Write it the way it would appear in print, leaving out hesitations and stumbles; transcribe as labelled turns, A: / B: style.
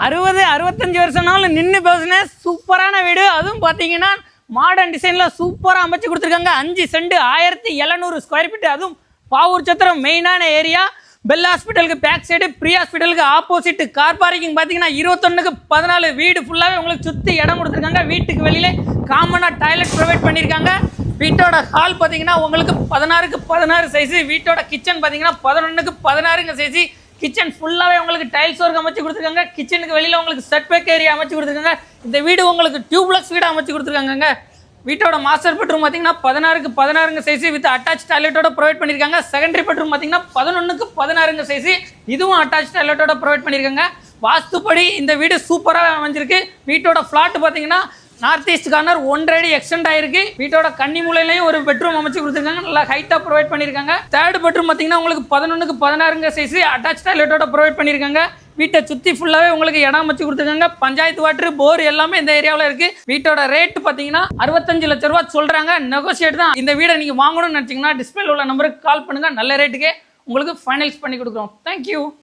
A: 60-65 வருஷம்னாலும் நின்று பேசுன சூப்பரான வீடு. அதுவும் பார்த்தீங்கன்னா மாடர்ன் டிசைனில் சூப்பராக அமைச்சு கொடுத்துருக்காங்க. 5 சென்ட் 1700 ஸ்கொயர் ஃபீட். அதுவும் பாவூர் சத்திரம் மெயினான ஏரியா. பெல் ஹாஸ்பிட்டலுக்கு பேக் சைடு, ப்ரீ ஹாஸ்பிட்டலுக்கு ஆப்போசிட். கார் பார்க்கிங் பார்த்தீங்கன்னா 21/14. வீடு ஃபுல்லாகவே உங்களுக்கு சுற்றி இடம் கொடுத்துருக்காங்க. வீட்டுக்கு வெளியிலே காமனாக டாய்லெட் ப்ரொவைட் பண்ணியிருக்காங்க. வீட்டோட ஹால் பார்த்தீங்கன்னா உங்களுக்கு 16x16 சைஸு. வீட்டோட கிச்சன் பார்த்தீங்கன்னா 11x16 சைஸு. கிச்சன் ஃபுல்லாகவே உங்களுக்கு டைல்ஸ் ஒர்க் அமைச்சு கொடுத்துருக்காங்க. கிச்சனுக்கு வெளியில் உங்களுக்கு செட் பேக் ஏரியா அமைச்சு கொடுத்துருக்காங்க. இந்த வீடு உங்களுக்கு டியூப்லெக்ஸ் வீடு அமைச்சு கொடுத்துருக்காங்க. வீட்டோட மாஸ்டர் பெட்ரூம் பார்த்தீங்கன்னா 16x16 சைஸு வித் அட்டாச் டாய்லெட்டோட ப்ரொவைட் பண்ணியிருக்காங்க. செகண்டரி பெட்ரூம் பார்த்தீங்கன்னா 11x16 சைஸு. இதுவும் அட்டாச் டாய்லெட்டோட ப்ரொவைட் பண்ணியிருக்காங்க. வாஸ்துப்படி இந்த வீடு சூப்பராக அமைஞ்சிருக்கு. வீட்டோட ஃப்ளாட் பார்த்தீங்கன்னா நார்த் ஈஸ்ட் கார்னர் 1 அடி எக்ஸ்டெண்ட் ஆயிருக்கு. வீட்டோட கன்னி மூலையிலையும் ஒரு பெட்ரூம் அமைச்சு கொடுத்துருக்காங்க. நல்லா ஹைட்டாக ப்ரொவைட் பண்ணியிருக்காங்க. தேர்ட் பெட்ரூம் பார்த்தீங்கன்னா உங்களுக்கு 11x16 சைஸு அட்டாச் டாய்லெட்டோட ப்ரொவைட் பண்ணியிருக்காங்க. வீட்டை சுற்றி ஃபுல்லாகவே உங்களுக்கு இடம் அமைச்சு கொடுத்துருக்காங்க. பஞ்சாயத்து வாட்டர், போர் எல்லாமே இந்த ஏரியாவில் இருக்குது. வீட்டோட ரேட் பார்த்தீங்கன்னா 65 லட்ச ரூபா சொல்கிறாங்க. நெகோசியேட் தான். இந்த வீடை நீங்கள் வாங்கணும்னு நினச்சிங்கன்னா டிஸ்பிளே உள்ள நம்பருக்கு கால் பண்ணுங்கள். நல்ல ரேட்டுக்கே உங்களுக்கு ஃபைனல்ஸ் பண்ணி கொடுக்குறோம். தேங்க்யூ.